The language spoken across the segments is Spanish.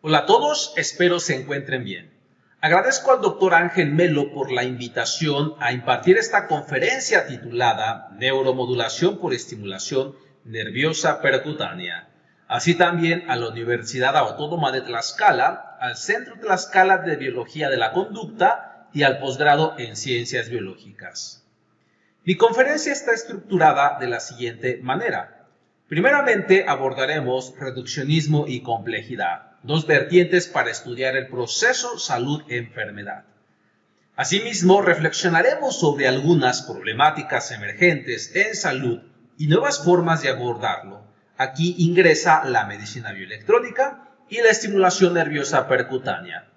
Hola a todos, espero se encuentren bien. Agradezco al doctor Ángel Melo por la invitación a impartir esta conferencia titulada Neuromodulación por estimulación nerviosa percutánea. Así también a la Universidad Autónoma de Tlaxcala, al Centro Tlaxcala de Biología de la Conducta y al posgrado en Ciencias Biológicas. Mi conferencia está estructurada de la siguiente manera. Primeramente abordaremos reduccionismo y complejidad, dos vertientes para estudiar el proceso salud-enfermedad. Asimismo, reflexionaremos sobre algunas problemáticas emergentes en salud y nuevas formas de abordarlo. Aquí ingresa la medicina bioelectrónica y la estimulación nerviosa percutánea.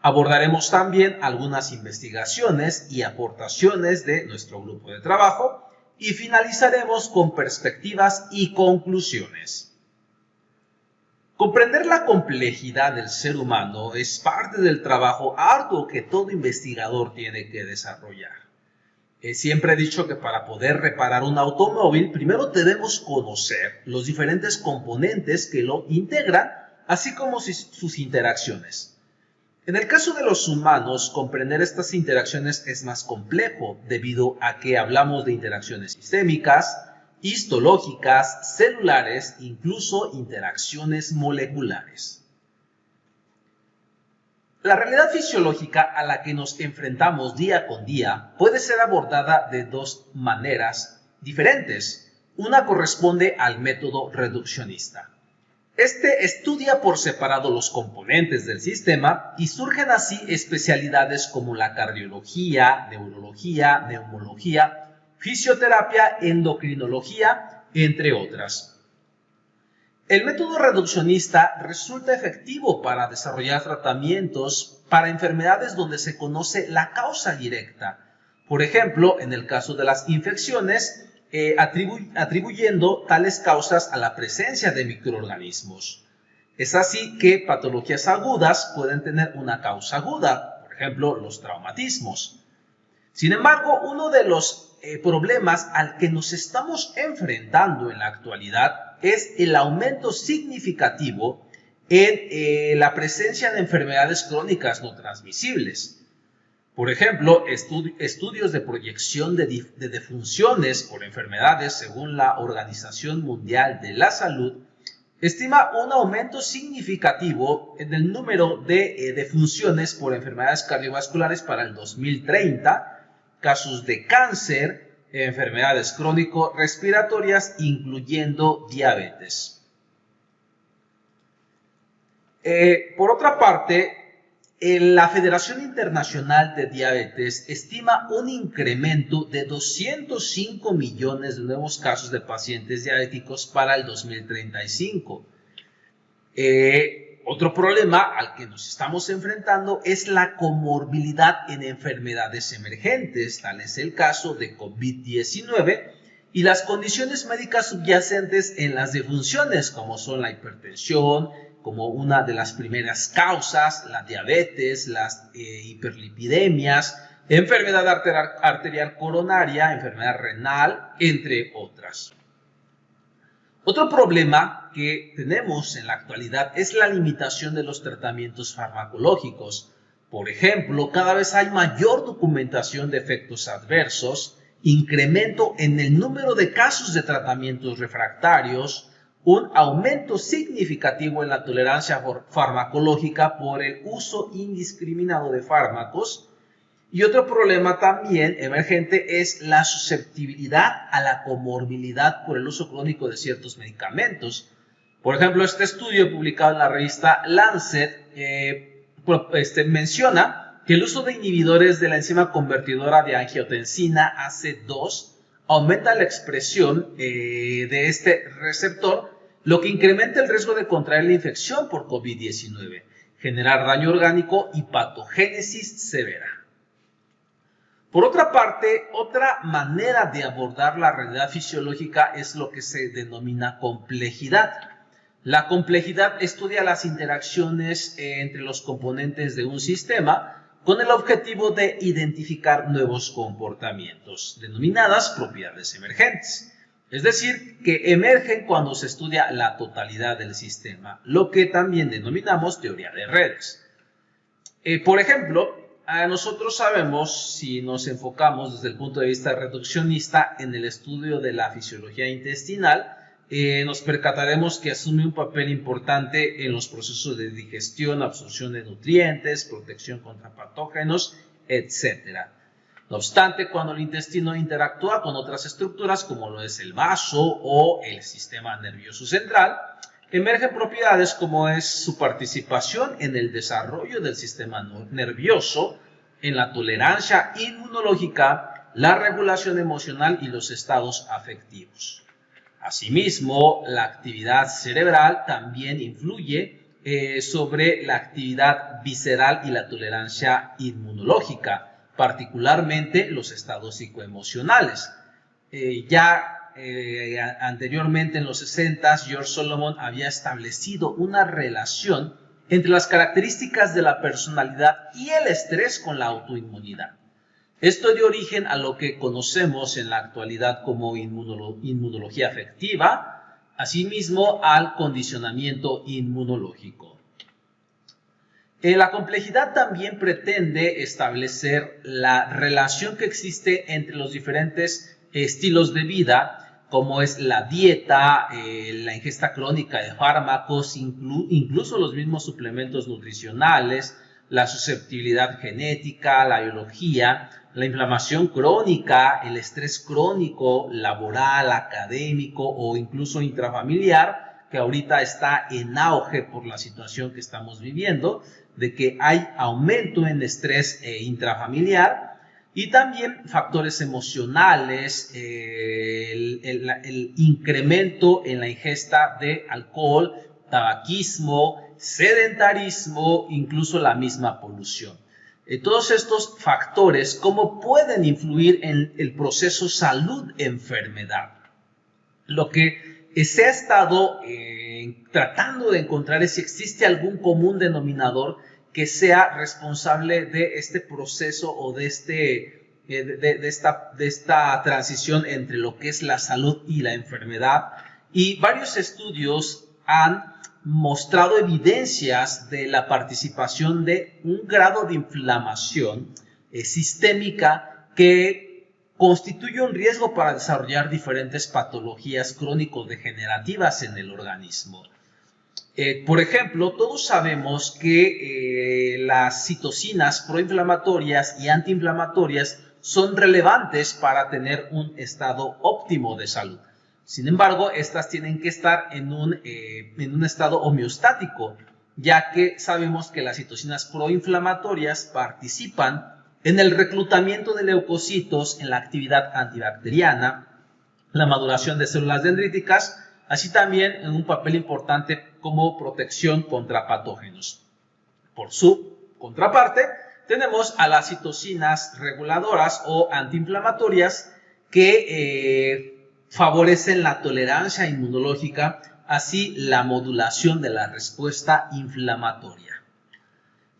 Abordaremos también algunas investigaciones y aportaciones de nuestro grupo de trabajo y finalizaremos con perspectivas y conclusiones. Comprender la complejidad del ser humano es parte del trabajo arduo que todo investigador tiene que desarrollar. Siempre he dicho que para poder reparar un automóvil, primero debemos conocer los diferentes componentes que lo integran, así como sus interacciones. En el caso de los humanos, comprender estas interacciones es más complejo debido a que hablamos de interacciones sistémicas, histológicas, celulares, incluso interacciones moleculares. La realidad fisiológica a la que nos enfrentamos día con día puede ser abordada de dos maneras diferentes. Una corresponde al método reduccionista. Este estudia por separado los componentes del sistema y surgen así especialidades como la cardiología, neurología, neumología, fisioterapia, endocrinología, entre otras. El método reduccionista resulta efectivo para desarrollar tratamientos para enfermedades donde se conoce la causa directa. Por ejemplo, en el caso de las infecciones, atribuyendo tales causas a la presencia de microorganismos. Es así que patologías agudas pueden tener una causa aguda, por ejemplo, los traumatismos. Sin embargo, uno de los problemas al que nos estamos enfrentando en la actualidad es el aumento significativo en la presencia de enfermedades crónicas no transmisibles. Por ejemplo, estudios de proyección de defunciones por enfermedades según la Organización Mundial de la Salud estima un aumento significativo en el número de defunciones por enfermedades cardiovasculares para el 2030, casos de cáncer, enfermedades crónico-respiratorias, incluyendo diabetes. Por otra parte, la Federación Internacional de Diabetes estima un incremento de 205 millones de nuevos casos de pacientes diabéticos para el 2035. Otro problema al que nos estamos enfrentando es la comorbilidad en enfermedades emergentes, tal es el caso de COVID-19 y las condiciones médicas subyacentes en las defunciones, como son la hipertensión, como una de las primeras causas, la diabetes, las hiperlipidemias, enfermedad arterial coronaria, enfermedad renal, entre otras. Otro problema que tenemos en la actualidad es la limitación de los tratamientos farmacológicos. Por ejemplo, cada vez hay mayor documentación de efectos adversos, incremento en el número de casos de tratamientos refractarios, un aumento significativo en la tolerancia farmacológica por el uso indiscriminado de fármacos. Y otro problema también emergente es la susceptibilidad a la comorbilidad por el uso crónico de ciertos medicamentos. Por ejemplo, este estudio publicado en la revista Lancet menciona que el uso de inhibidores de la enzima convertidora de angiotensina AC2 aumenta la expresión de este receptor, lo que incrementa el riesgo de contraer la infección por COVID-19, generar daño orgánico y patogénesis severa. Por otra parte, otra manera de abordar la realidad fisiológica es lo que se denomina complejidad. La complejidad estudia las interacciones entre los componentes de un sistema con el objetivo de identificar nuevos comportamientos, denominadas propiedades emergentes. Es decir, que emergen cuando se estudia la totalidad del sistema, lo que también denominamos teoría de redes. Por ejemplo, nosotros sabemos, si nos enfocamos desde el punto de vista reduccionista en el estudio de la fisiología intestinal, nos percataremos que asume un papel importante en los procesos de digestión, absorción de nutrientes, protección contra patógenos, etc. No obstante, cuando el intestino interactúa con otras estructuras como lo es el vaso o el sistema nervioso central, emergen propiedades como es su participación en el desarrollo del sistema nervioso, en la tolerancia inmunológica, la regulación emocional y los estados afectivos. Asimismo, la actividad cerebral también influye sobre la actividad visceral y la tolerancia inmunológica, particularmente los estados psicoemocionales. Anteriormente en los 60, George Solomon había establecido una relación entre las características de la personalidad y el estrés con la autoinmunidad. Esto dio origen a lo que conocemos en la actualidad como inmunología afectiva, asimismo al condicionamiento inmunológico. La complejidad también pretende establecer la relación que existe entre los diferentes estilos de vida, como es la dieta, la ingesta crónica de fármacos, incluso los mismos suplementos nutricionales, la susceptibilidad genética, la biología, la inflamación crónica, el estrés crónico, laboral, académico o incluso intrafamiliar, que ahorita está en auge por la situación que estamos viviendo, de que hay aumento en estrés intrafamiliar, y también factores emocionales, el incremento en la ingesta de alcohol, tabaquismo, sedentarismo, incluso la misma polución. Todos estos factores, ¿cómo pueden influir en el proceso salud-enfermedad? Lo que se ha estado tratando de encontrar es si existe algún común denominador que sea responsable de este proceso o de esta transición entre lo que es la salud y la enfermedad. Y varios estudios han mostrado evidencias de la participación de un grado de inflamación sistémica que constituye un riesgo para desarrollar diferentes patologías crónico-degenerativas en el organismo. Por ejemplo, todos sabemos que las citocinas proinflamatorias y antiinflamatorias son relevantes para tener un estado óptimo de salud. Sin embargo, estas tienen que estar en un estado homeostático, ya que sabemos que las citocinas proinflamatorias participan en el reclutamiento de leucocitos, en la actividad antibacteriana, la maduración de células dendríticas, así también en un papel importante como protección contra patógenos. Por su contraparte, tenemos a las citocinas reguladoras o antiinflamatorias que favorecen la tolerancia inmunológica, así la modulación de la respuesta inflamatoria.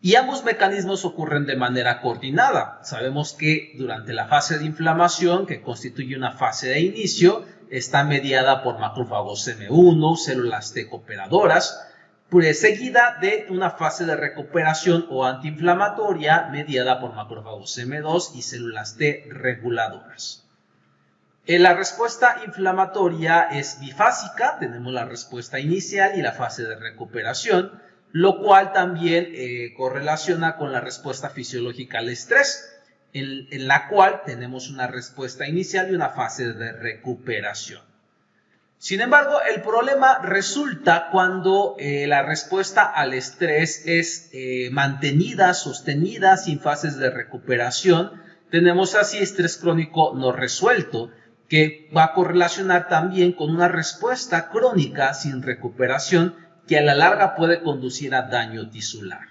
Y ambos mecanismos ocurren de manera coordinada. Sabemos que durante la fase de inflamación, que constituye una fase de inicio, está mediada por macrófagos M1, células T cooperadoras, seguida de una fase de recuperación o antiinflamatoria mediada por macrófagos M2 y células T reguladoras. La respuesta inflamatoria es bifásica, tenemos la respuesta inicial y la fase de recuperación, lo cual también correlaciona con la respuesta fisiológica al estrés, en la cual tenemos una respuesta inicial y una fase de recuperación. Sin embargo, el problema resulta cuando la respuesta al estrés es mantenida, sostenida, sin fases de recuperación. Tenemos así estrés crónico no resuelto, que va a correlacionar también con una respuesta crónica sin recuperación que a la larga puede conducir a daño tisular.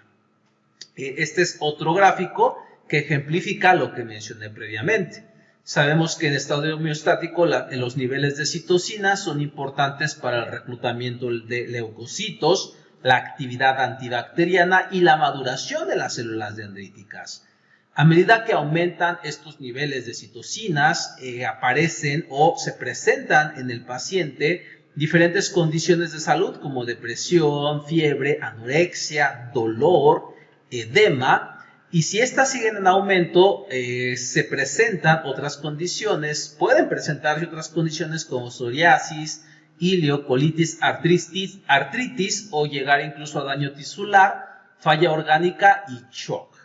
Este es otro gráfico que ejemplifica lo que mencioné previamente. Sabemos que en estado homeostático los niveles de citocinas son importantes para el reclutamiento de leucocitos, la actividad antibacteriana y la maduración de las células dendríticas. A medida que aumentan estos niveles de citocinas, aparecen o se presentan en el paciente diferentes condiciones de salud como depresión, fiebre, anorexia, dolor, edema. Y si estas siguen en aumento, se presentan otras condiciones, pueden presentarse otras condiciones como psoriasis, ilio, colitis, artritis o llegar incluso a daño tisular, falla orgánica y shock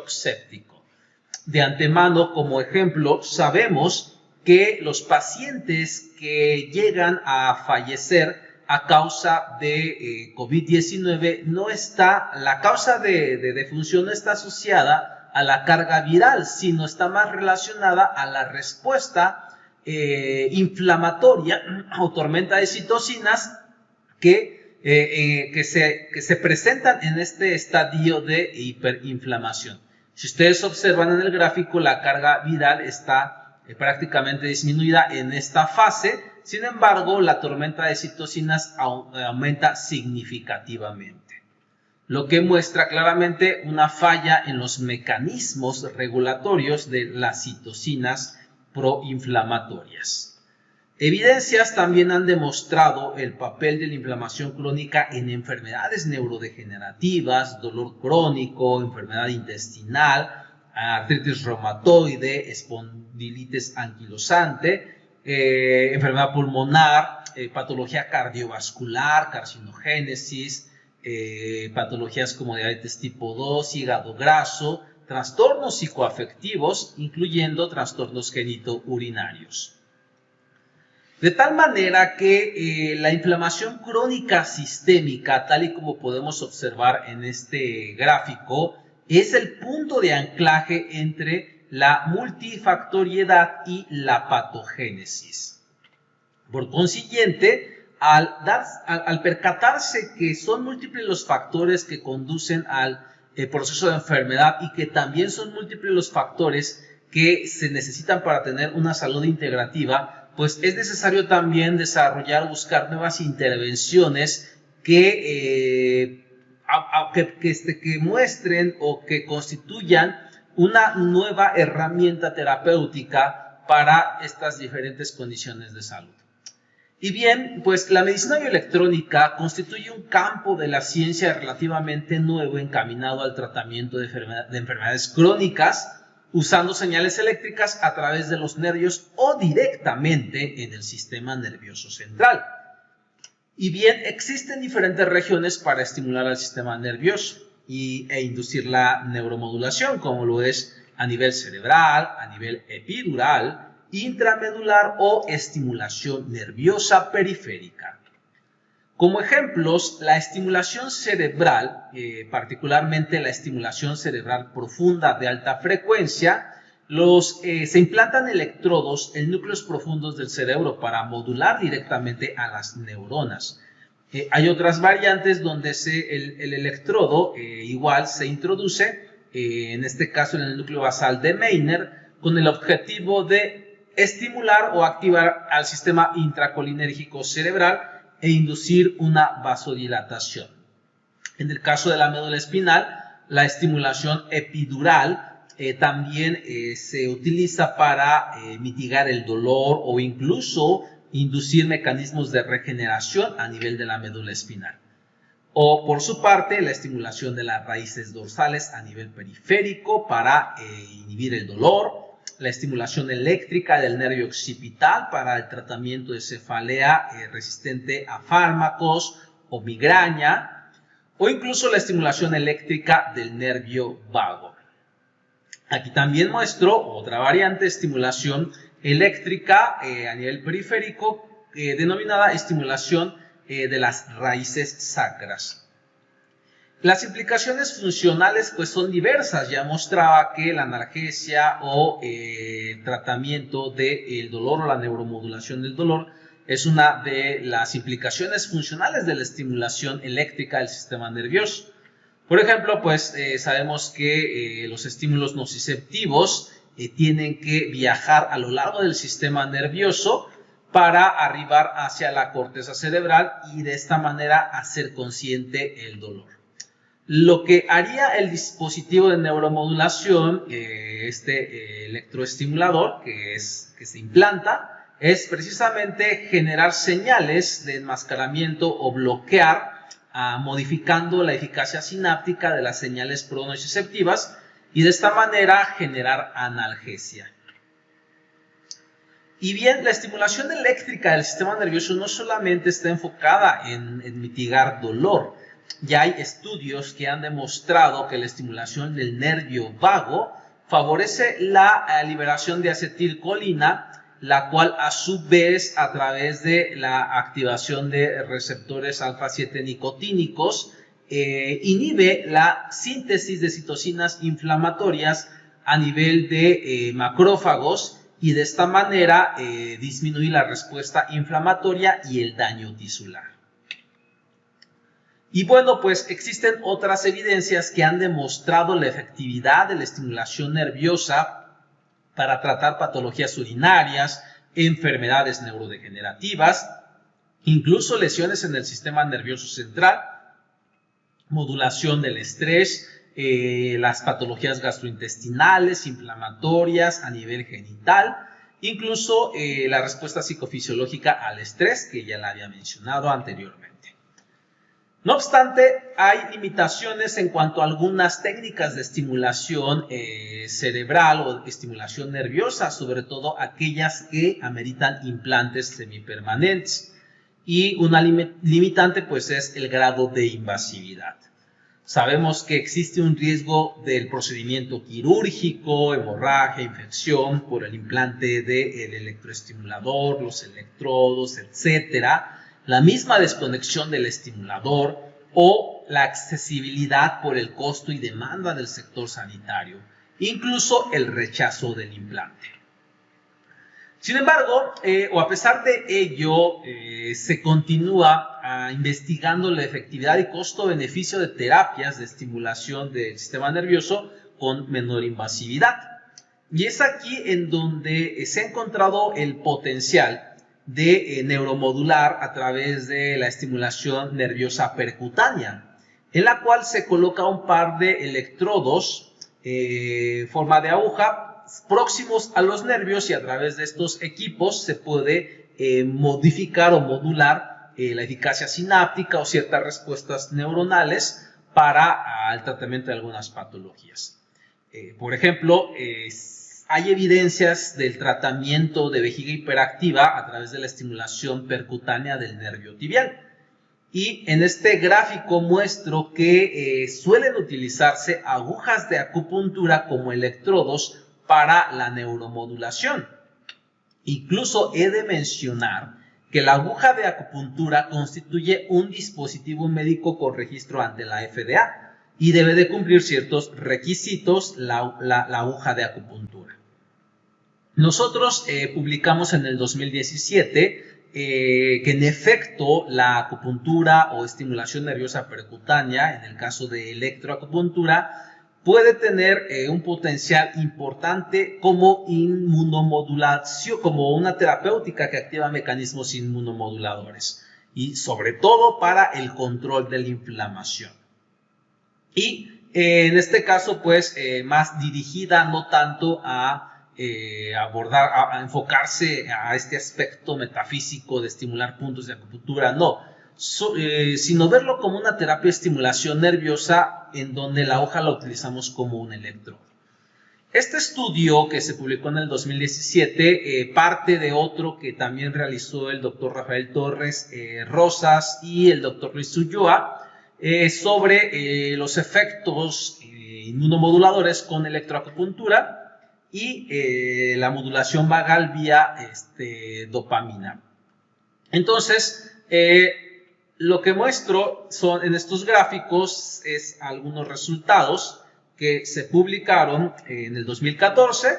séptico. De antemano, como ejemplo, sabemos que los pacientes que llegan a fallecer a causa de COVID-19 la causa de defunción no está asociada a la carga viral, sino está más relacionada a la respuesta inflamatoria o tormenta de citocinas que se presentan en este estadio de hiperinflamación. Si ustedes observan en el gráfico, la carga viral está prácticamente disminuida en esta fase. Sin embargo, la tormenta de citocinas aumenta significativamente, lo que muestra claramente una falla en los mecanismos regulatorios de las citocinas proinflamatorias. Evidencias también han demostrado el papel de la inflamación crónica en enfermedades neurodegenerativas, dolor crónico, enfermedad intestinal, artritis reumatoide, espondilitis anquilosante, enfermedad pulmonar, patología cardiovascular, carcinogénesis, patologías como diabetes tipo 2, hígado graso, trastornos psicoafectivos, incluyendo trastornos genitourinarios. De tal manera que la inflamación crónica sistémica, tal y como podemos observar en este gráfico, es el punto de anclaje entre la multifactoriedad y la patogénesis. Por consiguiente, al percatarse que son múltiples los factores que conducen al proceso de enfermedad y que también son múltiples los factores que se necesitan para tener una salud integrativa, pues es necesario también buscar nuevas intervenciones que muestren o que constituyan una nueva herramienta terapéutica para estas diferentes condiciones de salud. Y bien, pues la medicina bioelectrónica constituye un campo de la ciencia relativamente nuevo encaminado al tratamiento de enfermedades crónicas, usando señales eléctricas a través de los nervios o directamente en el sistema nervioso central. Y bien, existen diferentes regiones para estimular al sistema nervioso e inducir la neuromodulación, como lo es a nivel cerebral, a nivel epidural, intramedular o estimulación nerviosa periférica. Como ejemplos, la estimulación cerebral, particularmente la estimulación cerebral profunda de alta frecuencia, se implantan electrodos en núcleos profundos del cerebro para modular directamente a las neuronas. Hay otras variantes donde el electrodo igual se introduce, en este caso en el núcleo basal de Meiner, con el objetivo de estimular o activar al sistema intracolinérgico cerebral e inducir una vasodilatación. En el caso de la médula espinal, la estimulación epidural también se utiliza para mitigar el dolor o incluso inducir mecanismos de regeneración a nivel de la médula espinal. O por su parte, la estimulación de las raíces dorsales a nivel periférico para inhibir el dolor, la estimulación eléctrica del nervio occipital para el tratamiento de cefalea resistente a fármacos o migraña, o incluso la estimulación eléctrica del nervio vago. Aquí también muestro otra variante de estimulación eléctrica a nivel periférico denominada estimulación de las raíces sacras. Las implicaciones funcionales pues son diversas. Ya mostraba que la analgesia o tratamiento del dolor o la neuromodulación del dolor es una de las implicaciones funcionales de la estimulación eléctrica del sistema nervioso. Por ejemplo, pues sabemos que los estímulos nociceptivos tienen que viajar a lo largo del sistema nervioso para arribar hacia la corteza cerebral y de esta manera hacer consciente el dolor. Lo que haría el dispositivo de neuromodulación, electroestimulador que se implanta, es precisamente generar señales de enmascaramiento o bloquear, modificando la eficacia sináptica de las señales pronociceptivas y de esta manera generar analgesia. Y bien, la estimulación eléctrica del sistema nervioso no solamente está enfocada en mitigar dolor. Ya hay estudios que han demostrado que la estimulación del nervio vago favorece la liberación de acetilcolina, la cual a su vez, a través de la activación de receptores alfa-7 nicotínicos, inhibe la síntesis de citocinas inflamatorias a nivel de macrófagos, y de esta manera disminuye la respuesta inflamatoria y el daño tisular. Y bueno, pues existen otras evidencias que han demostrado la efectividad de la estimulación nerviosa para tratar patologías urinarias, enfermedades neurodegenerativas, incluso lesiones en el sistema nervioso central, modulación del estrés, las patologías gastrointestinales, inflamatorias a nivel genital, incluso la respuesta psicofisiológica al estrés, que ya la había mencionado anteriormente. No obstante, hay limitaciones en cuanto a algunas técnicas de estimulación cerebral o estimulación nerviosa, sobre todo aquellas que ameritan implantes semipermanentes. Y una limitante pues es el grado de invasividad. Sabemos que existe un riesgo del procedimiento quirúrgico, hemorragia, infección por el implante del electroestimulador, los electrodos, etcétera, la misma desconexión del estimulador o la accesibilidad por el costo y demanda del sector sanitario, incluso el rechazo del implante. Sin embargo, o a pesar de ello, se continúa investigando la efectividad y costo-beneficio de terapias de estimulación del sistema nervioso con menor invasividad. Y es aquí en donde se ha encontrado el potencial de neuromodular a través de la estimulación nerviosa percutánea, en la cual se coloca un par de electrodos forma de aguja próximos a los nervios, y a través de estos equipos se puede modificar o modular la eficacia sináptica o ciertas respuestas neuronales para el tratamiento de algunas patologías. Por ejemplo, hay evidencias del tratamiento de vejiga hiperactiva a través de la estimulación percutánea del nervio tibial. Y en este gráfico muestro que suelen utilizarse agujas de acupuntura como electrodos para la neuromodulación. Incluso he de mencionar que la aguja de acupuntura constituye un dispositivo médico con registro ante la FDA y debe de cumplir ciertos requisitos la aguja de acupuntura. Nosotros publicamos en el 2017 que en efecto la acupuntura o estimulación nerviosa percutánea, en el caso de electroacupuntura, puede tener un potencial importante como inmunomodulación, como una terapéutica que activa mecanismos inmunomoduladores y sobre todo para el control de la inflamación. Y en este caso pues más dirigida no tanto a enfocarse a este aspecto metafísico de estimular puntos de acupuntura, no, sino verlo como una terapia de estimulación nerviosa en donde la hoja la utilizamos como un electrodo. Este estudio que se publicó en el 2017 parte de otro que también realizó el doctor Rafael Torres Rosas y el doctor Luis Ulloa sobre los efectos inmunomoduladores con electroacupuntura y la modulación vagal vía dopamina. Entonces, lo que muestro en estos gráficos es algunos resultados que se publicaron en el 2014,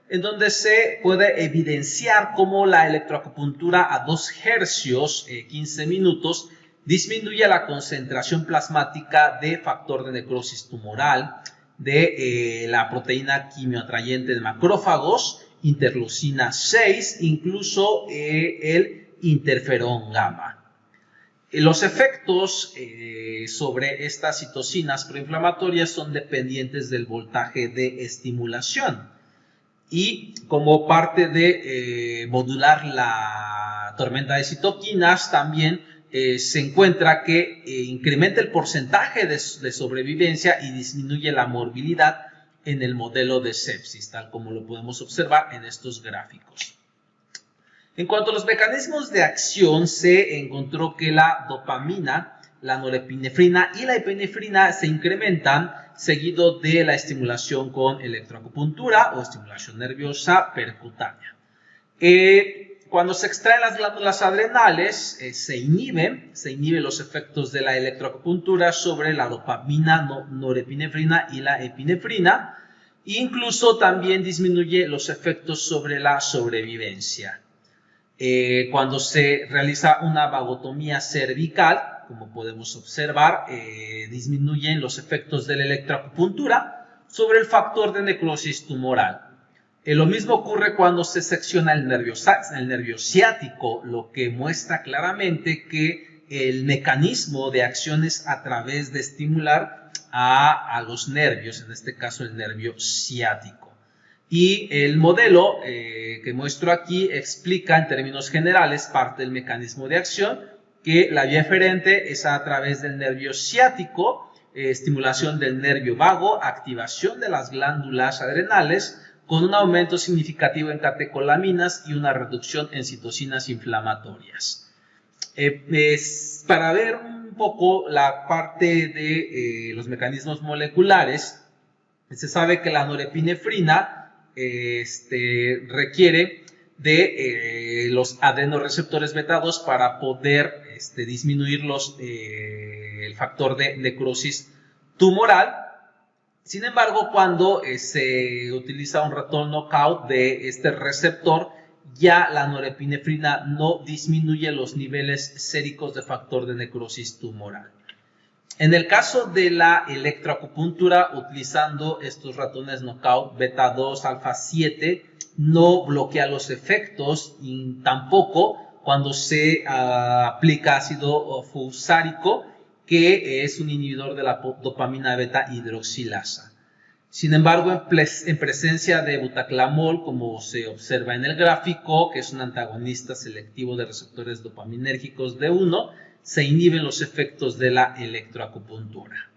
en donde se puede evidenciar cómo la electroacupuntura a 2 hercios, 15 minutos, disminuye la concentración plasmática de factor de necrosis tumoral, de la proteína quimioatrayente de macrófagos, interleucina 6, incluso el interferón gamma. Los efectos sobre estas citocinas proinflamatorias son dependientes del voltaje de estimulación. Y como parte de modular la tormenta de citoquinas, también se encuentra que incrementa el porcentaje de sobrevivencia y disminuye la morbilidad en el modelo de sepsis, tal como lo podemos observar en estos gráficos. En cuanto a los mecanismos de acción, se encontró que la dopamina, la norepinefrina y la epinefrina se incrementan seguido de la estimulación con electroacupuntura o estimulación nerviosa percutánea. Cuando se extraen las glándulas adrenales, se inhiben los efectos de la electroacupuntura sobre la dopamina, norepinefrina y la epinefrina, e incluso también disminuye los efectos sobre la sobrevivencia. Cuando se realiza una vagotomía cervical, como podemos observar, disminuyen los efectos de la electroacupuntura sobre el factor de necrosis tumoral. Lo mismo ocurre cuando se secciona el nervio ciático, lo que muestra claramente que el mecanismo de acción es a través de estimular a los nervios, en este caso el nervio ciático. Y el modelo que muestro aquí explica en términos generales parte del mecanismo de acción, que la vía eferente es a través del nervio ciático, estimulación del nervio vago, activación de las glándulas adrenales, con un aumento significativo en catecolaminas y una reducción en citocinas inflamatorias. Para ver un poco la parte de los mecanismos moleculares, se sabe que la norepinefrina requiere de los adrenoreceptores beta 2 para poder disminuir el factor de necrosis tumoral. Sin embargo, cuando se utiliza un ratón knockout de este receptor, ya la norepinefrina no disminuye los niveles séricos de factor de necrosis tumoral. En el caso de la electroacupuntura, utilizando estos ratones knockout beta 2, alfa 7, no bloquea los efectos y tampoco cuando se aplica ácido fusárico, que es un inhibidor de la dopamina beta hidroxilasa. Sin embargo, en presencia de butaclamol, como se observa en el gráfico, que es un antagonista selectivo de receptores dopaminérgicos D1, se inhiben los efectos de la electroacupuntura.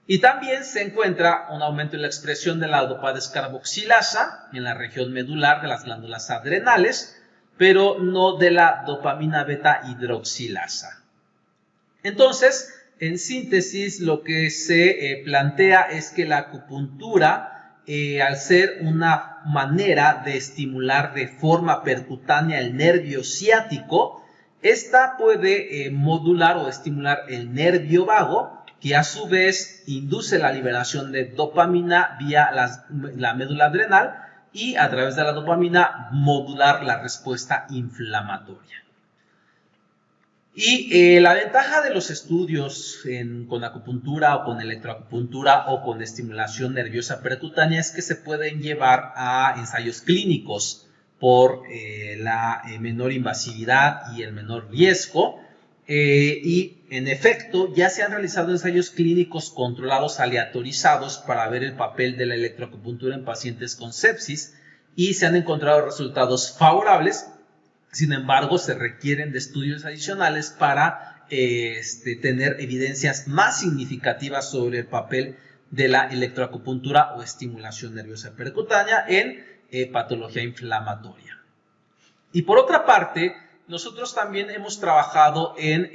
Y también se encuentra un aumento en la expresión de la dopa-descarboxilasa en la región medular de las glándulas adrenales, pero no de la dopamina beta hidroxilasa. Entonces, en síntesis, lo que se plantea es que la acupuntura, al ser una manera de estimular de forma percutánea el nervio ciático, esta puede modular o estimular el nervio vago, que a su vez induce la liberación de dopamina vía la médula adrenal y a través de la dopamina modular la respuesta inflamatoria. Y la ventaja de los estudios con acupuntura o con electroacupuntura o con estimulación nerviosa percutánea es que se pueden llevar a ensayos clínicos por la menor invasividad y el menor riesgo. Y en efecto ya se han realizado ensayos clínicos controlados aleatorizados para ver el papel de la electroacupuntura en pacientes con sepsis y se han encontrado resultados favorables. Sin embargo, se requieren de estudios adicionales para tener evidencias más significativas sobre el papel de la electroacupuntura o estimulación nerviosa percutánea en patología inflamatoria. Y por otra parte, nosotros también hemos trabajado en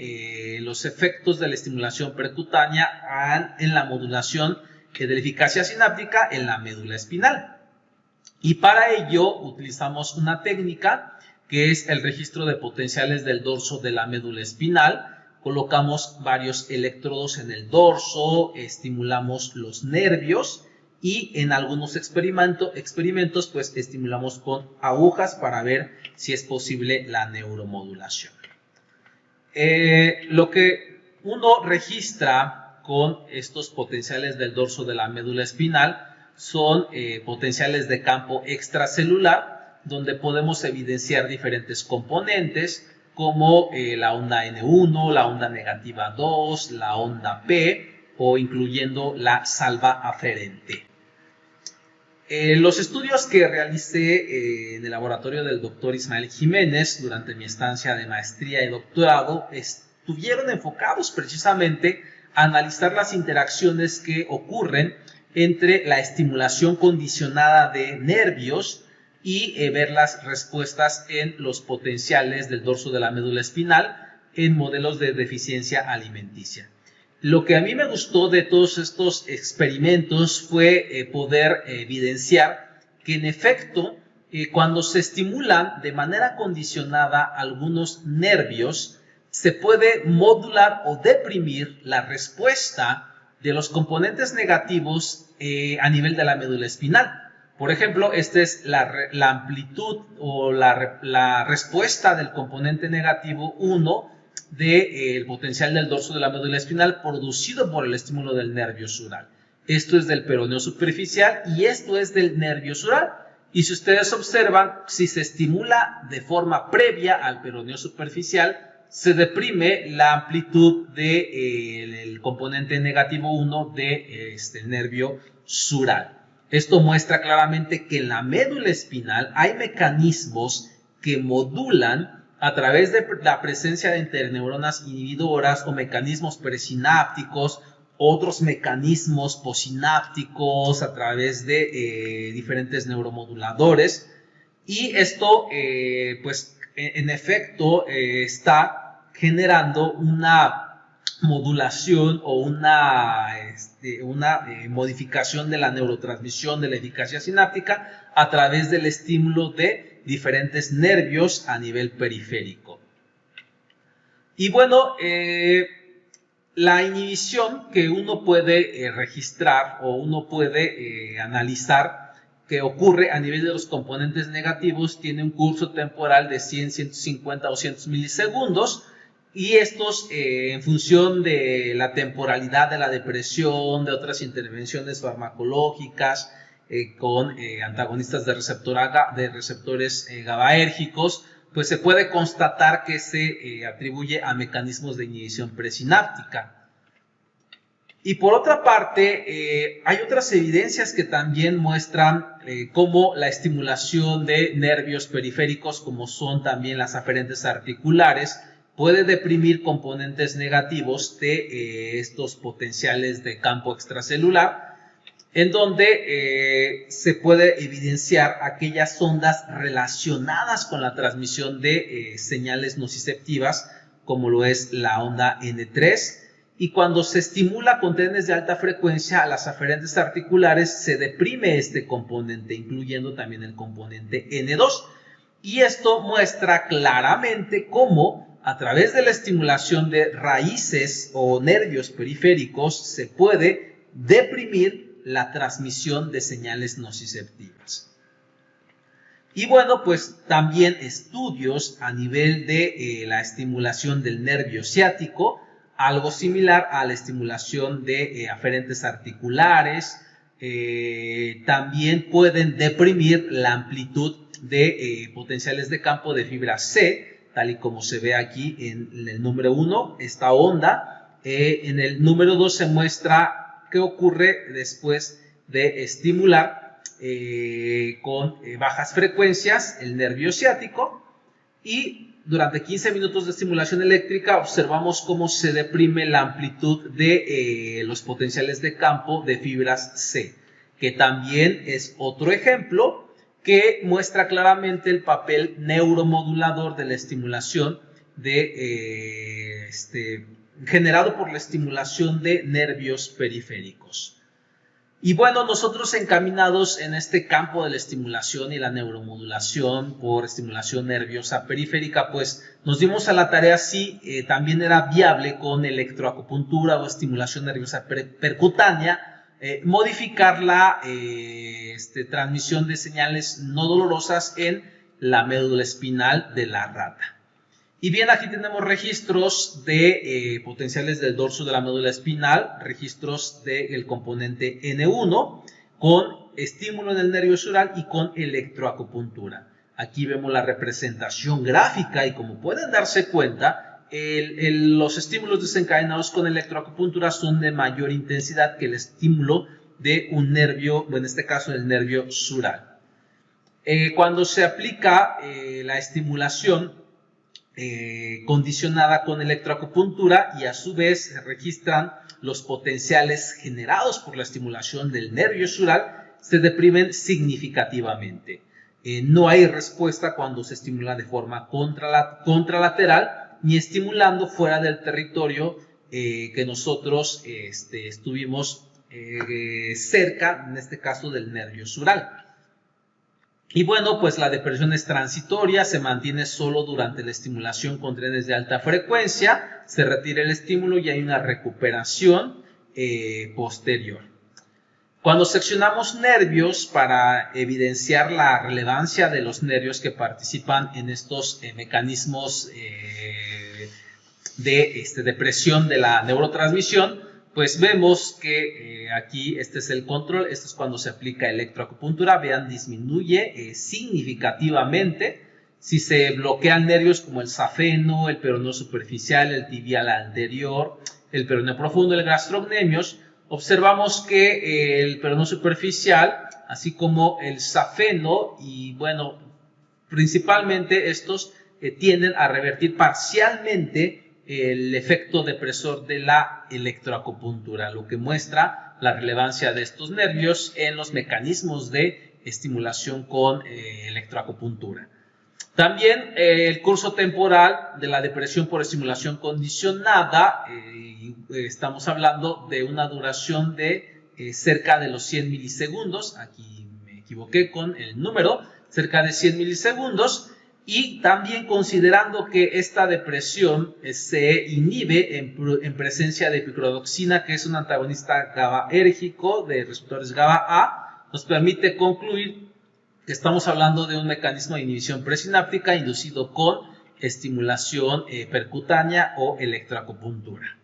los efectos de la estimulación percutánea en la modulación de la eficacia sináptica en la médula espinal. Y para ello utilizamos una técnica que es el registro de potenciales del dorso de la médula espinal. Colocamos varios electrodos en el dorso, estimulamos los nervios y en algunos experimentos pues estimulamos con agujas para ver si es posible la neuromodulación. Lo que uno registra con estos potenciales del dorso de la médula espinal son potenciales de campo extracelular, donde podemos evidenciar diferentes componentes como la onda N1, la onda negativa 2, la onda P o incluyendo la salva aferente. Los estudios que realicé en el laboratorio del doctor Ismael Jiménez durante mi estancia de maestría y doctorado estuvieron enfocados precisamente a analizar las interacciones que ocurren entre la estimulación condicionada de nervios y ver las respuestas en los potenciales del dorso de la médula espinal en modelos de deficiencia alimenticia. Lo que a mí me gustó de todos estos experimentos fue poder evidenciar que en efecto cuando se estimulan de manera condicionada algunos nervios se puede modular o deprimir la respuesta de los componentes negativos a nivel de la médula espinal. Por ejemplo, esta es la amplitud o la respuesta del componente negativo 1 del potencial del dorso de la médula espinal producido por el estímulo del nervio sural. Esto es del peroneo superficial y esto es del nervio sural. Y si ustedes observan, si se estimula de forma previa al peroneo superficial, se deprime la amplitud del componente negativo 1 del nervio sural. Esto muestra claramente que en la médula espinal hay mecanismos que modulan a través de la presencia de interneuronas inhibidoras o mecanismos presinápticos, otros mecanismos posinápticos a través de diferentes neuromoduladores. Y esto, pues, en efecto, está generando una modulación o una modificación de la neurotransmisión de la eficacia sináptica a través del estímulo de diferentes nervios a nivel periférico. Y bueno, la inhibición que uno puede registrar o uno puede analizar que ocurre a nivel de los componentes negativos tiene un curso temporal de 100, 150 o 200 milisegundos. Y estos, en función de la temporalidad de la depresión, de otras intervenciones farmacológicas con antagonistas de receptores GABAérgicos, pues se puede constatar que se atribuye a mecanismos de inhibición presináptica. Y por otra parte, hay otras evidencias que también muestran cómo la estimulación de nervios periféricos, como son también las aferentes articulares, puede deprimir componentes negativos de estos potenciales de campo extracelular, en donde se puede evidenciar aquellas ondas relacionadas con la transmisión de señales nociceptivas, como lo es la onda N3, y cuando se estimula con trenes de alta frecuencia a las aferentes articulares, se deprime este componente, incluyendo también el componente N2, y esto muestra claramente cómo a través de la estimulación de raíces o nervios periféricos se puede deprimir la transmisión de señales nociceptivas. Y bueno, pues también estudios a nivel de la estimulación del nervio ciático, algo similar a la estimulación de aferentes articulares, también pueden deprimir la amplitud de potenciales de campo de fibra C, tal y como se ve aquí en el número 1, esta onda. En el número 2 se muestra qué ocurre después de estimular con bajas frecuencias el nervio ciático, y durante 15 minutos de estimulación eléctrica observamos cómo se deprime la amplitud de los potenciales de campo de fibras C, que también es otro ejemplo que muestra claramente el papel neuromodulador de la estimulación generado por la estimulación de nervios periféricos. Y bueno, nosotros encaminados en este campo de la estimulación y la neuromodulación por estimulación nerviosa periférica, pues nos dimos a la tarea si también era viable con electroacupuntura o estimulación nerviosa percutánea modificar la transmisión de señales no dolorosas en la médula espinal de la rata. Y bien, aquí tenemos registros de potenciales del dorso de la médula espinal, registros del componente N1 con estímulo en el nervio sural y con electroacupuntura. Aquí vemos la representación gráfica y como pueden darse cuenta, los estímulos desencadenados con electroacupuntura son de mayor intensidad que el estímulo de un nervio, en este caso el nervio sural. Cuando se aplica la estimulación condicionada con electroacupuntura y a su vez se registran los potenciales generados por la estimulación del nervio sural, se deprimen significativamente. No hay respuesta cuando se estimula de forma contralateral ni estimulando fuera del territorio que nosotros estuvimos cerca, en este caso del nervio sural. Y bueno, pues la depresión es transitoria, se mantiene solo durante la estimulación con trenes de alta frecuencia, se retira el estímulo y hay una recuperación posterior. Cuando seccionamos nervios para evidenciar la relevancia de los nervios que participan en estos mecanismos de depresión de la neurotransmisión, pues vemos que aquí este es el control, esto es cuando se aplica electroacupuntura, vean, disminuye significativamente. Si se bloquean nervios como el safeno, el peroneo superficial, el tibial anterior, el peroneo profundo, el gastrocnemios, observamos que el peroneo superficial, así como el safeno, y bueno, principalmente estos tienden a revertir parcialmente el efecto depresor de la electroacupuntura, lo que muestra la relevancia de estos nervios en los mecanismos de estimulación con electroacupuntura. También el curso temporal de la depresión por estimulación condicionada, estamos hablando de una duración de cerca de los 100 milisegundos, aquí me equivoqué con el número, cerca de 100 milisegundos, y también considerando que esta depresión se inhibe en presencia de picrodoxina, que es un antagonista GABAérgico de receptores GABA-A, nos permite concluir que estamos hablando de un mecanismo de inhibición presináptica inducido con estimulación percutánea o electroacupuntura.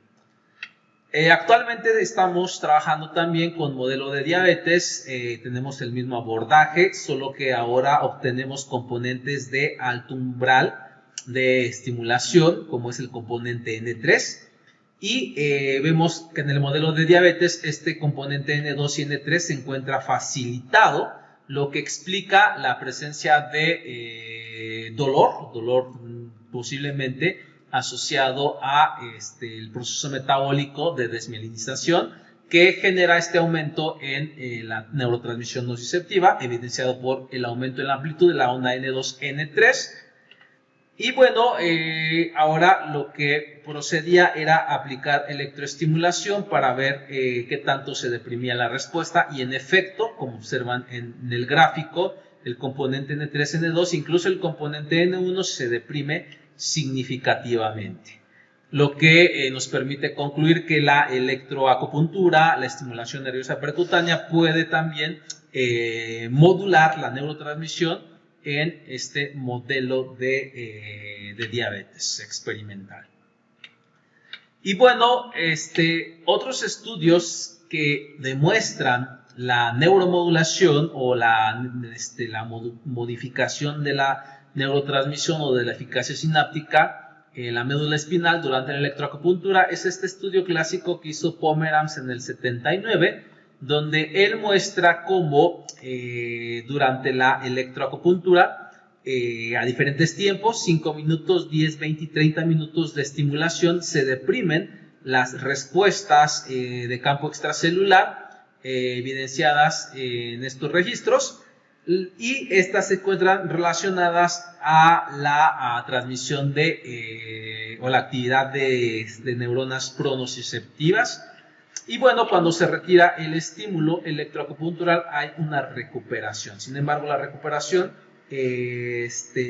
Actualmente estamos trabajando también con modelo de diabetes, tenemos el mismo abordaje, solo que ahora obtenemos componentes de alto umbral de estimulación, como es el componente N3, y vemos que en el modelo de diabetes este componente N2 y N3 se encuentra facilitado, lo que explica la presencia de dolor posiblemente asociado a el proceso metabólico de desmielinización que genera este aumento en la neurotransmisión nociceptiva, evidenciado por el aumento en la amplitud de la onda N2-N3. Y bueno, ahora lo que procedía era aplicar electroestimulación para ver qué tanto se deprimía la respuesta y en efecto, como observan en el gráfico, el componente N3, N2, incluso el componente N1 se deprime significativamente, lo que nos permite concluir que la electroacupuntura, la estimulación nerviosa percutánea puede también modular la neurotransmisión en este modelo de diabetes experimental. Y bueno, otros estudios que demuestran la neuromodulación o la modificación de la neurotransmisión o de la eficacia sináptica en la médula espinal durante la electroacupuntura es este estudio clásico que hizo Pomerantz en el 79, donde él muestra cómo durante la electroacupuntura a diferentes tiempos, 5 minutos, 10, 20 y 30 minutos de estimulación, se deprimen las respuestas de campo extracelular evidenciadas en estos registros, y estas se encuentran relacionadas a la transmisión o la actividad de neuronas pronociceptivas. Y bueno, cuando se retira el estímulo electroacupuntural hay una recuperación. Sin embargo, la recuperación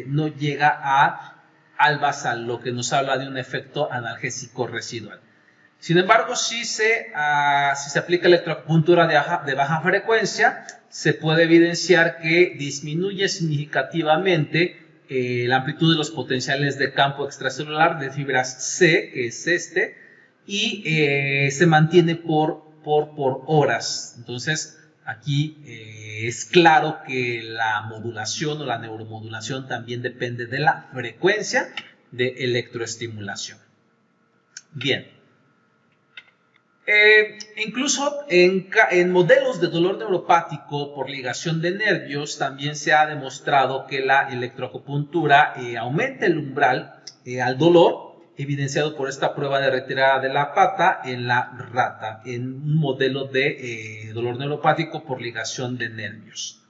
no llega al basal, lo que nos habla de un efecto analgésico residual. Sin embargo, si se aplica electroacupuntura de baja frecuencia, se puede evidenciar que disminuye significativamente la amplitud de los potenciales de campo extracelular de fibras C, que es y se mantiene por horas. Entonces, Aquí es claro que la modulación o la neuromodulación también depende de la frecuencia de electroestimulación. Bien. Incluso en modelos de dolor neuropático por ligación de nervios también se ha demostrado que la electroacupuntura aumenta el umbral al dolor, evidenciado por esta prueba de retirada de la pata en la rata, en un modelo de dolor neuropático por ligación de nervios.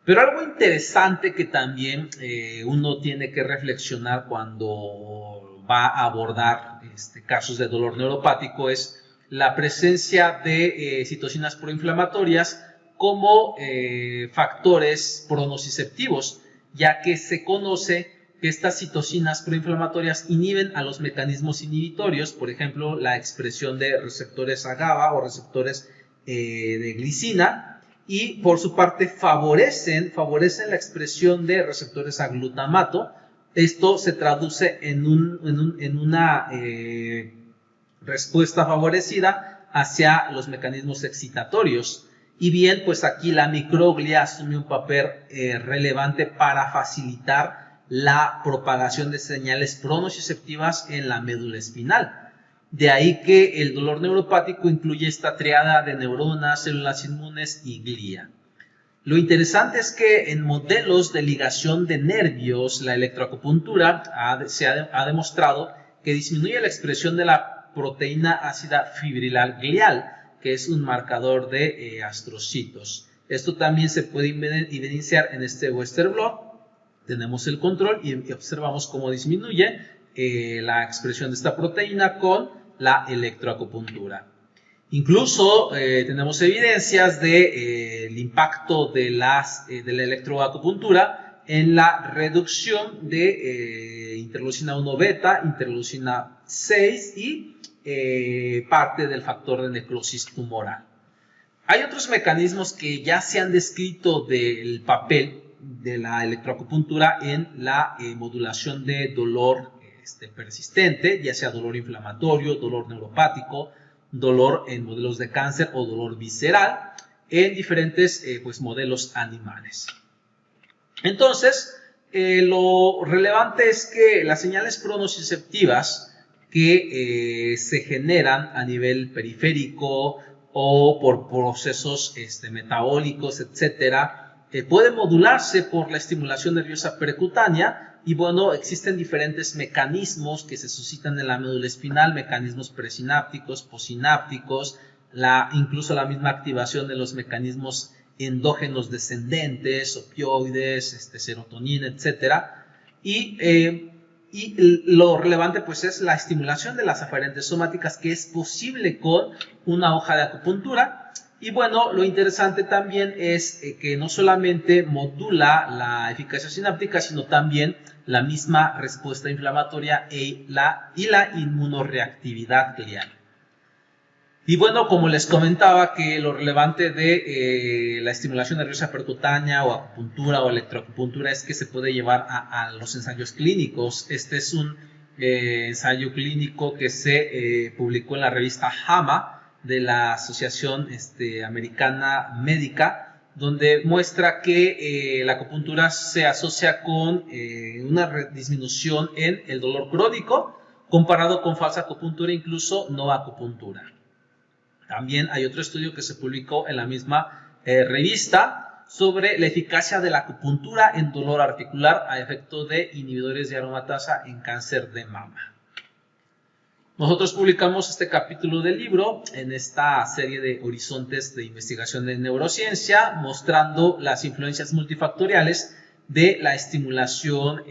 Pero algo interesante que también uno tiene que reflexionar cuando va a abordar casos de dolor neuropático es la presencia de citocinas proinflamatorias como factores pronociceptivos, ya que se conoce que estas citocinas proinflamatorias inhiben a los mecanismos inhibitorios, por ejemplo, la expresión de receptores a GABA o receptores de glicina, y por su parte favorecen la expresión de receptores a glutamato. Esto se traduce en una respuesta favorecida hacia los mecanismos excitatorios. Y bien, pues aquí la microglia asume un papel relevante para facilitar la propagación de señales pronociceptivas en la médula espinal. De ahí que el dolor neuropático incluye esta triada de neuronas, células inmunes y glía. Lo interesante es que en modelos de ligación de nervios, la electroacupuntura ha demostrado que disminuye la expresión de la proteína ácida fibrilar glial, que es un marcador de astrocitos. Esto también se puede evidenciar en este Western blot. Tenemos el control y observamos cómo disminuye la expresión de esta proteína con la electroacupuntura. Incluso tenemos evidencias del impacto de la electroacupuntura en la reducción de interleucina 1 beta, interleucina 6 y parte del factor de necrosis tumoral. Hay otros mecanismos que ya se han descrito del papel de la electroacupuntura en la modulación de dolor persistente, ya sea dolor inflamatorio, dolor neuropático, dolor en modelos de cáncer o dolor visceral en diferentes modelos animales. Entonces, lo relevante es que las señales pronociceptivas que se generan a nivel periférico o por procesos metabólicos, etcétera, pueden modularse por la estimulación nerviosa percutánea. Y bueno, existen diferentes mecanismos que se suscitan en la médula espinal, mecanismos presinápticos, posinápticos, incluso la misma activación de los mecanismos endógenos descendentes, opioides, serotonina, etc. Y lo relevante pues es la estimulación de las aferentes somáticas que es posible con una hoja de acupuntura. Y bueno, lo interesante también es que no solamente modula la eficacia sináptica, sino también la misma respuesta inflamatoria y la inmunoreactividad glial. Y bueno, como les comentaba, que lo relevante de la estimulación nerviosa percutánea o acupuntura o electroacupuntura es que se puede llevar a los ensayos clínicos. Este es un ensayo clínico que se publicó en la revista JAMA de la Asociación Americana Médica, donde muestra que la acupuntura se asocia con una disminución en el dolor crónico comparado con falsa acupuntura, incluso no acupuntura. También hay otro estudio que se publicó en la misma revista sobre la eficacia de la acupuntura en dolor articular a efecto de inhibidores de aromatasa en cáncer de mama. Nosotros publicamos este capítulo del libro en esta serie de horizontes de investigación de neurociencia, mostrando las influencias multifactoriales de la estimulación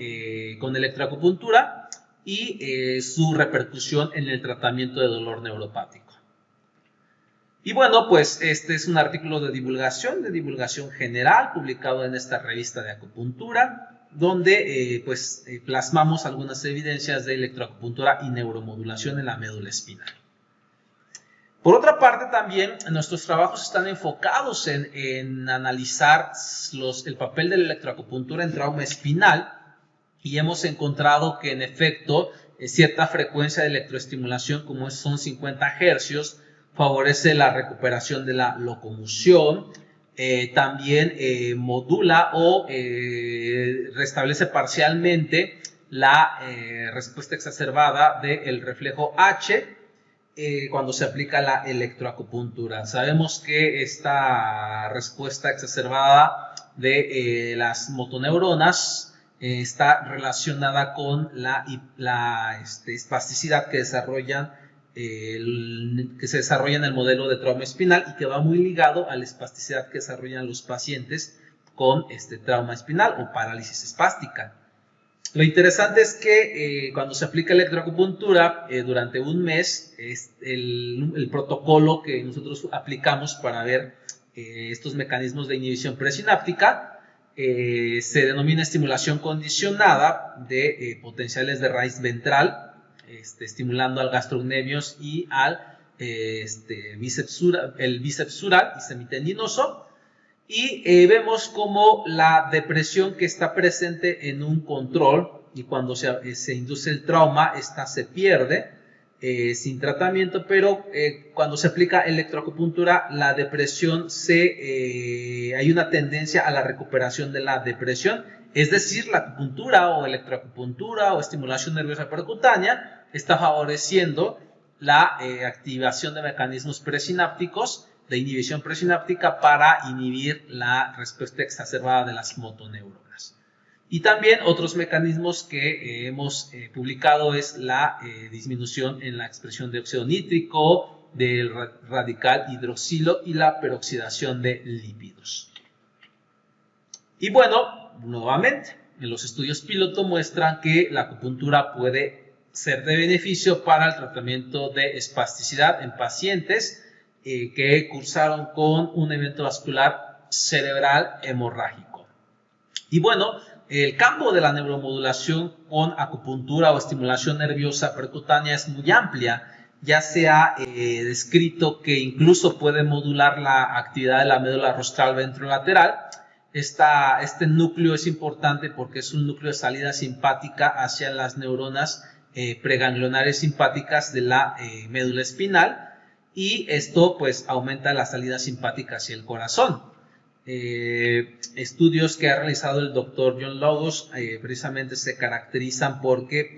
con electroacupuntura y su repercusión en el tratamiento de dolor neuropático. Y bueno, pues este es un artículo de divulgación general, publicado en esta revista de acupuntura, donde plasmamos algunas evidencias de electroacupuntura y neuromodulación en la médula espinal. Por otra parte, también nuestros trabajos están enfocados en analizar el papel de la electroacupuntura en trauma espinal, y hemos encontrado que en efecto cierta frecuencia de electroestimulación, como son 50 Hz, favorece la recuperación de la locomoción, también modula o restablece parcialmente la respuesta exacerbada del reflejo H cuando se aplica la electroacupuntura. Sabemos que esta respuesta exacerbada de las motoneuronas está relacionada con la espasticidad que se desarrolla en el modelo de trauma espinal y que va muy ligado a la espasticidad que desarrollan los pacientes con trauma espinal o parálisis espástica. Lo interesante es que cuando se aplica electroacupuntura durante un mes, el protocolo que nosotros aplicamos para ver estos mecanismos de inhibición presináptica se denomina estimulación condicionada de potenciales de raíz ventral, estimulando al gastrocnemios y al bíceps sural y semitendinoso. Y vemos como la depresión que está presente en un control y cuando se induce el trauma, esta se pierde sin tratamiento, pero cuando se aplica electroacupuntura, la depresión hay una tendencia a la recuperación de la depresión, es decir, la acupuntura o electroacupuntura o estimulación nerviosa percutánea está favoreciendo la activación de mecanismos presinápticos de inhibición presináptica para inhibir la respuesta exacerbada de las motoneuronas. Y también otros mecanismos que hemos publicado es la disminución en la expresión de óxido nítrico, del radical hidroxilo y la peroxidación de lípidos. Y bueno, nuevamente, en los estudios piloto muestran que la acupuntura puede ser de beneficio para el tratamiento de espasticidad en pacientes que cursaron con un evento vascular cerebral hemorrágico. Y bueno, el campo de la neuromodulación con acupuntura o estimulación nerviosa percutánea es muy amplia. Ya se ha descrito que incluso puede modular la actividad de la médula rostral ventrolateral. Este núcleo es importante porque es un núcleo de salida simpática hacia las neuronas preganglionares simpáticas de la médula espinal. Y esto pues aumenta la salida simpática hacia el corazón. Estudios que ha realizado el doctor John Logos precisamente se caracterizan porque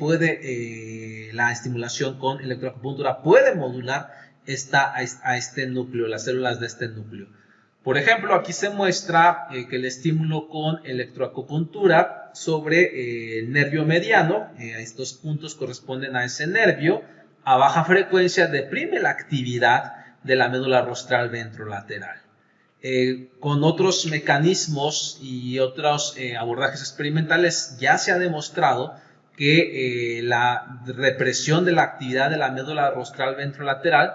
la estimulación con electroacupuntura puede modular a este núcleo, las células de este núcleo. Por ejemplo, aquí se muestra que el estímulo con electroacupuntura sobre el nervio mediano, estos puntos corresponden a ese nervio, a baja frecuencia deprime la actividad de la médula rostral ventrolateral. Con otros mecanismos y otros abordajes experimentales ya se ha demostrado que la represión de la actividad de la médula rostral ventrolateral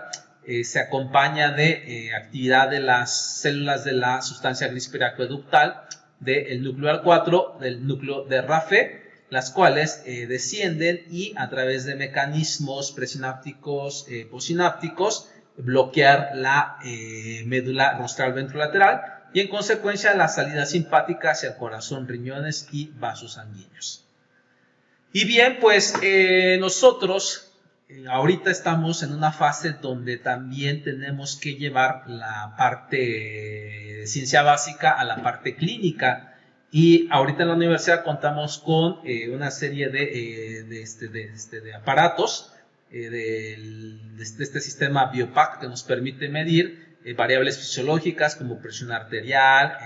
se acompaña de actividad de las células de la sustancia gris periaqueductal del núcleo A4, del núcleo de RAFE, las cuales descienden y a través de mecanismos presinápticos, posinápticos, bloquear la médula rostral ventrolateral y en consecuencia la salida simpática hacia el corazón, riñones y vasos sanguíneos. Y bien, pues nosotros ahorita estamos en una fase donde también tenemos que llevar la parte de ciencia básica a la parte clínica. Y ahorita en la universidad contamos con una serie de aparatos de este sistema BioPAC que nos permite medir variables fisiológicas como presión arterial,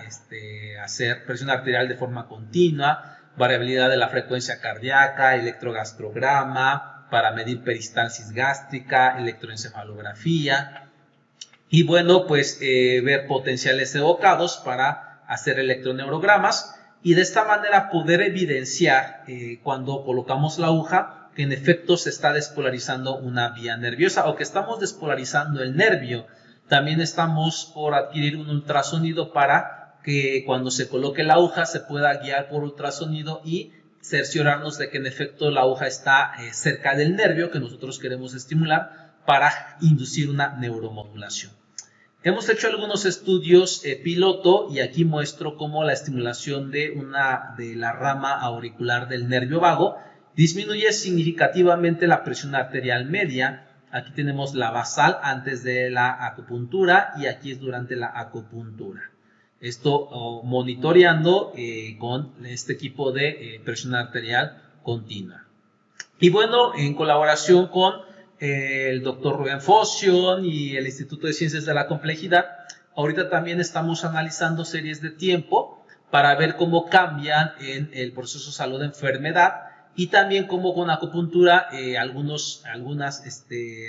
hacer presión arterial de forma continua, variabilidad de la frecuencia cardíaca, electrogastrograma, para medir peristalsis gástrica, electroencefalografía y bueno, pues ver potenciales evocados para hacer electroneurogramas y de esta manera poder evidenciar cuando colocamos la aguja que en efecto se está despolarizando una vía nerviosa o que estamos despolarizando el nervio. También estamos por adquirir un ultrasonido para que cuando se coloque la aguja se pueda guiar por ultrasonido y cerciorarnos de que en efecto la aguja está cerca del nervio que nosotros queremos estimular para inducir una neuromodulación. Hemos hecho algunos estudios piloto y aquí muestro cómo la estimulación de la rama auricular del nervio vago disminuye significativamente la presión arterial media, Aquí tenemos la basal antes de la acupuntura y aquí es durante la acupuntura. Esto monitoreando con este equipo de presión arterial continua. Y bueno, en colaboración con el doctor Rubén Foción y el Instituto de Ciencias de la Complejidad, ahorita también estamos analizando series de tiempo para ver cómo cambian en el proceso salud-enfermedad y también cómo con acupuntura algunas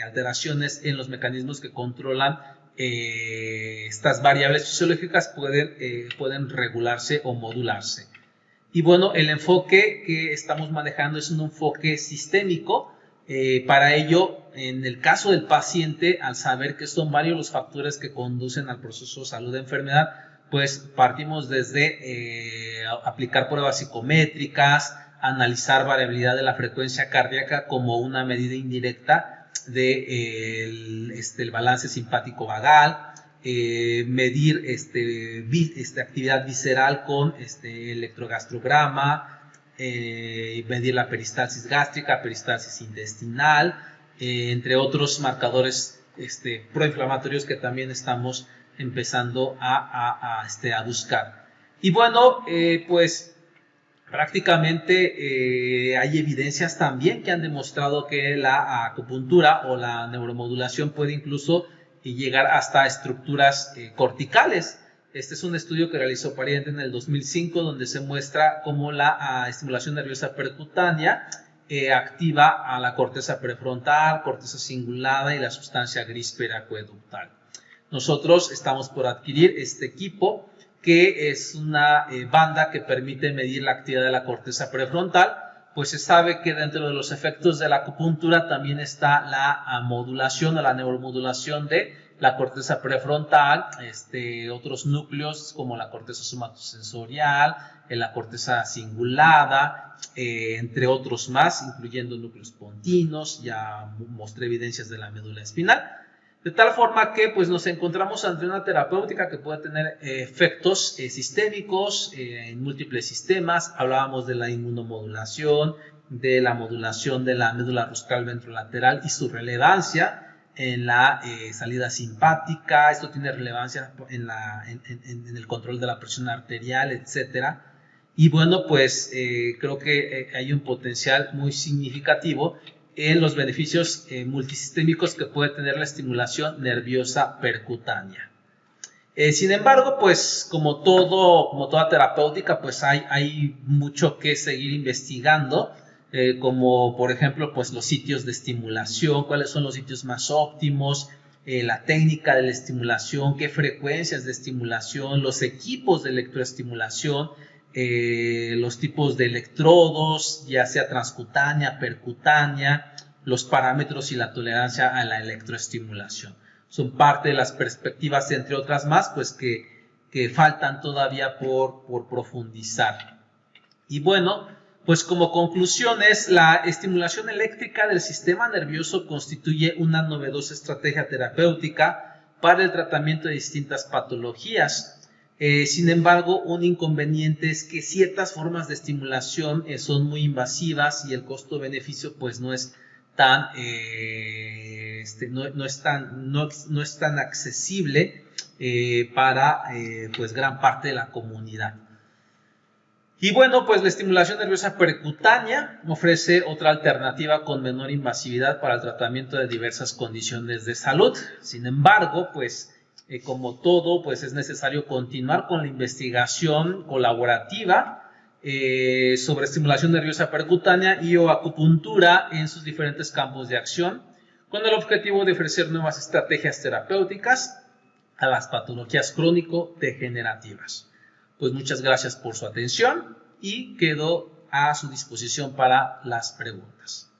alteraciones en los mecanismos que controlan estas variables fisiológicas pueden regularse o modularse. Y bueno, el enfoque que estamos manejando es un enfoque sistémico. Para ello, en el caso del paciente, al saber que son varios los factores que conducen al proceso salud-enfermedad, pues partimos desde aplicar pruebas psicométricas, analizar variabilidad de la frecuencia cardíaca como una medida indirecta del balance simpático-vagal, medir actividad visceral con electrogastrograma, medir la peristalsis gástrica, peristalsis intestinal, entre otros marcadores proinflamatorios que también estamos empezando a buscar. Y bueno, pues prácticamente hay evidencias también que han demostrado que la acupuntura o la neuromodulación puede incluso llegar hasta estructuras corticales. Este es un estudio que realizó Pariente en el 2005 donde se muestra cómo la estimulación nerviosa percutánea activa a la corteza prefrontal, corteza cingulada y la sustancia gris periacueductal. Nosotros estamos por adquirir este equipo que es una banda que permite medir la actividad de la corteza prefrontal, pues se sabe que dentro de los efectos de la acupuntura también está la modulación o la neuromodulación de la corteza prefrontal, otros núcleos como la corteza somatosensorial, la corteza cingulada, entre otros más, incluyendo núcleos pontinos, ya mostré evidencias de la médula espinal. De tal forma que pues, nos encontramos ante una terapéutica que puede tener efectos sistémicos en múltiples sistemas. Hablábamos de la inmunomodulación, de la modulación de la médula rostral ventrolateral y su relevancia en la salida simpática. Esto tiene relevancia en el control de la presión arterial, etc. Y bueno, pues creo que hay un potencial muy significativo en los beneficios multisistémicos que puede tener la estimulación nerviosa percutánea. Sin embargo, pues como toda terapéutica, pues hay mucho que seguir investigando, como por ejemplo pues los sitios de estimulación, cuáles son los sitios más óptimos, la técnica de la estimulación, qué frecuencias de estimulación, los equipos de electroestimulación, los tipos de electrodos, ya sea transcutánea, percutánea, los parámetros y la tolerancia a la electroestimulación. Son parte de las perspectivas, entre otras más, pues que faltan todavía por profundizar. Y bueno, pues como conclusiones, la estimulación eléctrica del sistema nervioso constituye una novedosa estrategia terapéutica para el tratamiento de distintas patologías. Sin embargo, un inconveniente es que ciertas formas de estimulación son muy invasivas y el costo-beneficio pues no es tan accesible para pues gran parte de la comunidad. Y bueno, pues la estimulación nerviosa percutánea ofrece otra alternativa con menor invasividad para el tratamiento de diversas condiciones de salud. Sin embargo, pues como todo, pues es necesario continuar con la investigación colaborativa sobre estimulación nerviosa percutánea y o acupuntura en sus diferentes campos de acción, con el objetivo de ofrecer nuevas estrategias terapéuticas a las patologías crónico-degenerativas. Pues muchas gracias por su atención y quedo a su disposición para las preguntas.